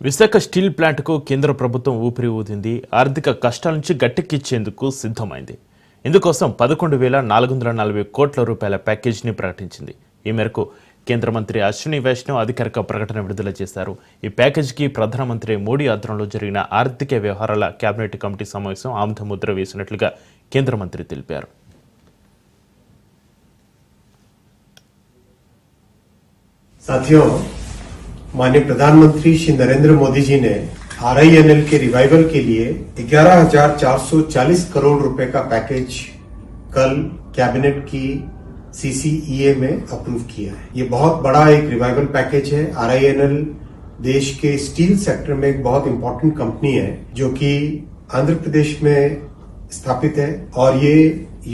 Visakha steel ప్లాంట్కు కేంద్ర ప్రభుత్వం ఊపిరి ఊదింది. ఆర్థిక కష్టాల నుంచి గట్టెక్కించేందుకు సిద్ధమైంది. ఇందుకోసం 11,440 కోట్ల రూపాయల ప్యాకేజీని ప్రకటించింది. ఈ మేరకు కేంద్ర మంత్రి అశ్విని వైష్ణవ్ అధికారిక ప్రకటన విడుదల చేశారు. ఈ ప్యాకేజీకి ప్రధానమంత్రి మోడీ ఆధ్వర్యంలో జరిగిన ఆర్థిక వ్యవహారాల కేబినెట్ కమిటీ సమావేశం ఆమోదముద్ర వేసినట్లుగా కేంద్ర మంత్రి తెలిపారు. साथियों, माननीय प्रधानमंत्री श्री नरेंद्र मोदी जी ने RINL के रिवाइवल के लिए 11,440 करोड़ रुपए का पैकेज कल कैबिनेट की CCEA में अप्रूव किया है। ये बहुत बड़ा एक रिवाइवल पैकेज है। RINL देश के स्टील सेक्टर में एक बहुत इंपॉर्टेंट कंपनी है जो कि आंध्र प्रदेश में स्थापित है और ये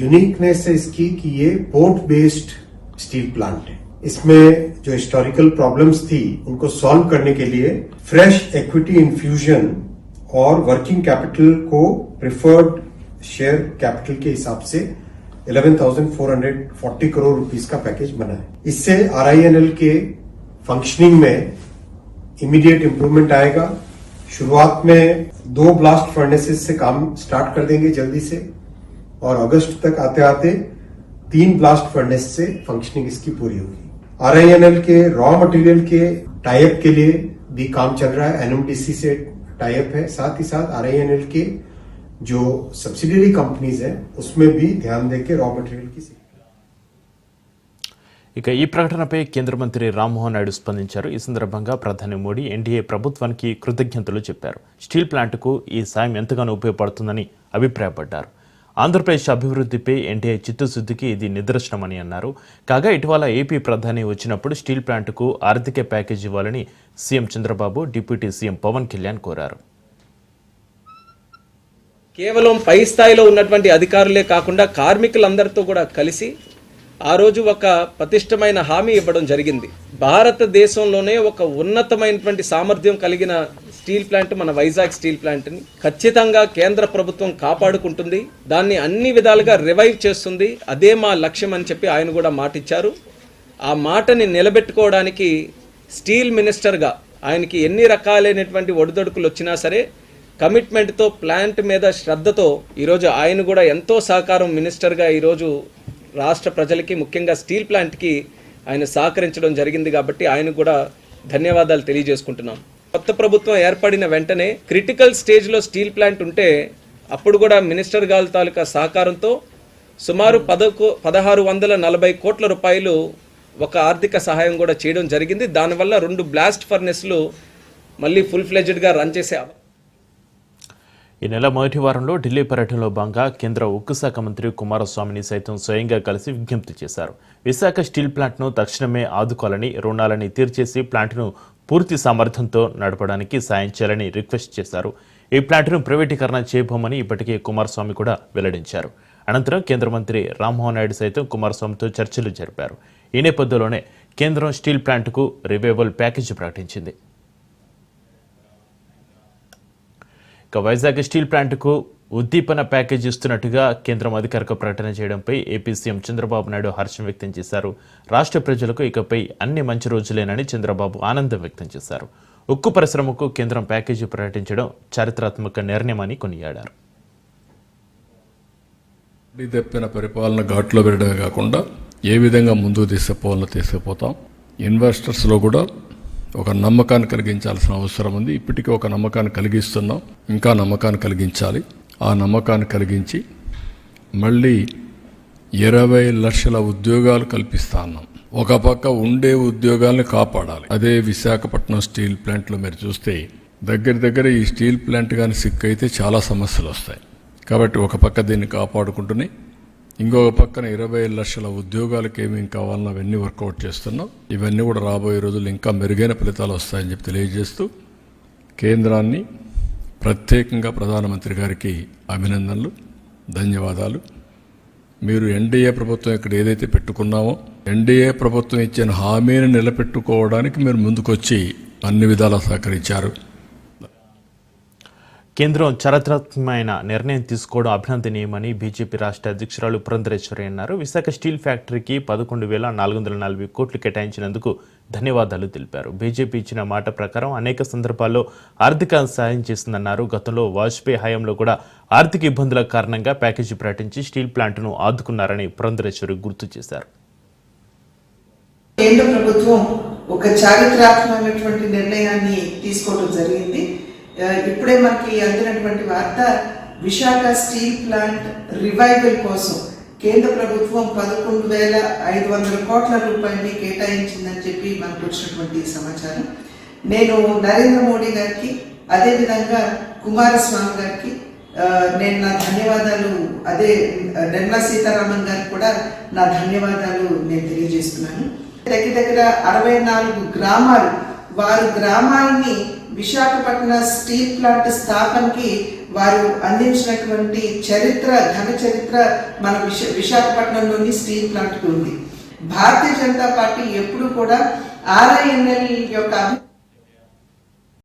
यूनिकनेस है इसकी कि ये पोर्ट बेस्ड स्टील प्लांट है। इसमें जो हिस्टोरिकल प्रॉब्लम्स थी उनको सॉल्व करने के लिए फ्रेश इक्विटी इन्फ्यूजन और वर्किंग कैपिटल को प्रिफर्ड शेयर कैपिटल के हिसाब से 11,440 करोड़ रुपीस का पैकेज बना है। इससे RINL के फंक्शनिंग में इमीडिएट इंप्रूवमेंट आएगा। शुरुआत में 2 ब्लास्ट फर्नेसेस से काम स्टार्ट कर देंगे जल्दी से और अगस्त तक आते आते 3 ब्लास्ट फर्नेस से फंक्शनिंग इसकी पूरी होगी। RINL के रॉ मटेरियल के टाइप के लिए भी काम चल रहा है। NMDC से टाइप है। साथ ही साथ RINL के जो सब्सिडियरी कंपनीज है उसमें भी ध्यान देके रॉ मटेरियल की ఇక ఈ ప్రకటనపై కేంద్ర మంత్రి రామ్మోహన్ నాయుడు స్పందించారు. ఈ సందర్భంగా ప్రధాని మోడీ ఎన్డీఏ ప్రభుత్వానికి కృతజ్ఞతలు చెప్పారు. స్టీల్ ప్లాంట్కు ఈ సాయం ఎంతగానో ఉపయోగపడుతుందని అభిప్రాయపడ్డారు. ఆంధ్రప్రదేశ్ అభివృద్ధిపై ఎన్డీఏ చిత్తశుద్ధికి ఇది నిదర్శనమని అన్నారు. కాగా ఇటీవల ఏపీ ప్రధాని వచ్చినప్పుడు స్టీల్ ప్లాంట్కు ఆర్థిక ప్యాకేజ్ ఇవ్వాలని CM Chandrababu deputy CM Pawan Kalyan కోరారు. కేవలం పై స్థాయిలో ఉన్నటువంటి అధికారులే కాకుండా కార్మికులందరితో కూడా కలిసి ఆ రోజు ఒక పటిష్టమైన హామీ ఇవ్వడం జరిగింది. భారతదేశంలోనే ఒక ఉన్నతమైనటువంటి సామర్థ్యం కలిగిన స్టీల్ ప్లాంట్ మన వైజాగ్ స్టీల్ ప్లాంట్ని ఖచ్చితంగా కేంద్ర ప్రభుత్వం కాపాడుకుంటుంది, దాన్ని అన్ని విధాలుగా రివైవ్ చేస్తుంది, అదే మా లక్ష్యం అని చెప్పి ఆయన కూడా మాటిచ్చారు. ఆ మాటని నిలబెట్టుకోవడానికి స్టీల్ మినిస్టర్గా ఆయనకి ఎన్ని రకాలైనటువంటి ఒడిదొడుకులు వచ్చినా సరే కమిట్మెంట్తో ప్లాంట్ మీద శ్రద్ధతో ఈరోజు ఆయన కూడా ఎంతో సహకారం మినిస్టర్గా ఈరోజు రాష్ట్ర ప్రజలకి ముఖ్యంగా స్టీల్ ప్లాంట్కి ఆయన సహకరించడం జరిగింది. కాబట్టి ఆయనకు కూడా ధన్యవాదాలు తెలియజేసుకుంటున్నాం. కొత్త ప్రభుత్వం ఏర్పడిన వెంటనే క్రిటికల్ స్టేజ్లో స్టీల్ ప్లాంట్ ఉంటే అప్పుడు కూడా మినిస్టర్ గారి తాలూకా సహకారంతో సుమారు 1,640 కోట్ల రూపాయలు ఒక ఆర్థిక సహాయం కూడా చేయడం జరిగింది. దానివల్ల 2 బ్లాస్ట్ ఫర్నెస్లు మళ్ళీ ఫుల్ ఫ్లెడ్జ్డ్గా రన్ చేసే ఈ నెల మొదటి వారంలో ఢిల్లీ పర్యటనలో భాగంగా కేంద్ర ఉక్కు శాఖ మంత్రి కుమారస్వామిని సైతం స్వయంగా కలిసి విజ్ఞప్తి చేశారు. విశాఖ స్టీల్ ప్లాంట్ను తక్షణమే ఆదుకోవాలని, రుణాలని తీర్చేసి ప్లాంట్ను పూర్తి సామర్థ్యంతో నడపడానికి సాయం చేయాలని రిక్వెస్ట్ చేశారు. ఈ ప్లాంట్ను ప్రైవేటీకరణ చేయబోమని ఇప్పటికే కుమారస్వామి కూడా వెల్లడించారు. అనంతరం కేంద్ర మంత్రి రామ్మోహన్ నాయుడు సైతం కుమారస్వామితో చర్చలు జరిపారు. ఈ నేపథ్యంలోనే కేంద్రం స్టీల్ ప్లాంట్కు రివైవల్ ప్యాకేజీ ప్రకటించింది. ఇక వైజాగ్ స్టీల్ ప్లాంట్కు ఉద్దీపన ప్యాకేజీ ఇస్తున్నట్టుగా కేంద్రం అధికారిక ప్రకటన చేయడంపై ఏపీ సీఎం చంద్రబాబు నాయుడు హర్షం వ్యక్తం చేశారు. రాష్ట్ర ప్రజలకు ఇకపై అన్ని మంచి రోజులేనని చంద్రబాబు ఆనందం వ్యక్తం చేశారు. ఉక్కు పరిశ్రమకు కేంద్రం ప్యాకేజీ ప్రకటించడం చారిత్రాత్మక నిర్ణయమని కొనియాడారు. తప్పిన పరిపాలన ఘాట్లో పెట్టడమే కాకుండా ఏ విధంగా ముందుకు తీసుకుపోతాం, ఇన్వెస్టర్స్లో కూడా ఒక నమ్మకాన్ని కలిగించాల్సిన అవసరం ఉంది. ఇప్పటికీ ఒక నమ్మకాన్ని కలిగిస్తున్నాం, ఇంకా నమ్మకాన్ని కలిగించాలి. ఆ నమ్మకాన్ని కలిగించి మళ్ళీ 20 లక్షల ఉద్యోగాలు కల్పిస్తా ఉన్నాం. ఒక పక్క ఉండే ఉద్యోగాలను కాపాడాలి. అదే విశాఖపట్నం స్టీల్ ప్లాంట్లో మీరు చూస్తే దగ్గర ఈ స్టీల్ ప్లాంట్ కానీ సిక్ అయితే చాలా సమస్యలు వస్తాయి. కాబట్టి ఒక పక్క దీన్ని కాపాడుకుంటూనే ఇంకొక పక్కన 20 లక్షల ఉద్యోగాలకు ఏమేమి కావాలన్నా అవన్నీ వర్కౌట్ చేస్తున్నాం. ఇవన్నీ కూడా రాబోయే రోజులు ఇంకా మెరుగైన ఫలితాలు వస్తాయని చెప్పి తెలియజేస్తూ కేంద్రాన్ని ప్రత్యేకంగా ప్రధానమంత్రి గారికి అభినందనలు, ధన్యవాదాలు. మీరు ఎన్డీఏ ప్రభుత్వం ఇక్కడ ఏదైతే పెట్టుకున్నామో ఎన్డీఏ ప్రభుత్వం ఇచ్చిన హామీని నిలబెట్టుకోవడానికి మీరు ముందుకొచ్చి అన్ని విధాలా సహకరించారు. కేంద్రం చారిత్రాత్మకమైన నిర్ణయం తీసుకోవడం అభినందనీయమని బీజేపీ రాష్ట్ర అధ్యక్షురాలు పురంధరేశ్వరి అన్నారు. విశాఖ స్టీల్ ఫ్యాక్టరీకి 11,440 కోట్లు కేటాయించినందుకు ధన్యవాదాలు తెలిపారు. బీజేపీ ఇచ్చిన మాట ప్రకారం అనేక సందర్భాల్లో ఆర్థిక సాయం చేసిందన్నారు. గతంలో వాజ్పేయి హయాంలో కూడా ఆర్థిక ఇబ్బందుల కారణంగా ప్యాకేజీ ప్రకటించి స్టీల్ ప్లాంట్ను ఆదుకున్నారని పురంధరేశ్వరి గుర్తు చేశారు. కేంద్ర ప్రభుత్వం ఒక చారిత్రాత్మకమైనటువంటి నిర్ణయాన్ని తీసుకోవడం జరిగింది. ఇప్పుడే మనకి అందినటువంటి వార్త, విశాఖ స్టీల్ ప్లాంట్ రివైవల్ కోసం కేంద్ర ప్రభుత్వం 11,500 కోట్ల రూపాయలని కేటాయించిందని చెప్పి మనకు వచ్చినటువంటి సమాచారం. నేను నరేంద్ర మోడీ గారికి, అదేవిధంగా కుమారస్వామి గారికి నేను నా ధన్యవాదాలు, అదే నిర్మలా సీతారామన్ గారికి కూడా నా ధన్యవాదాలు నేను తెలియజేస్తున్నాను. దగ్గర 64 గ్రామాలు, వారి గ్రామాలని విశాఖపట్నం స్టీల్ ప్లాంట్ స్థాపనకి వారు అందించినటువంటి ఘన చరిత్ర మన విశాఖపట్నంలోని స్టీల్ ప్లాంట్కి ఉంది. భారతీయ జనతా పార్టీ ఎప్పుడు కూడా RINL యొక్క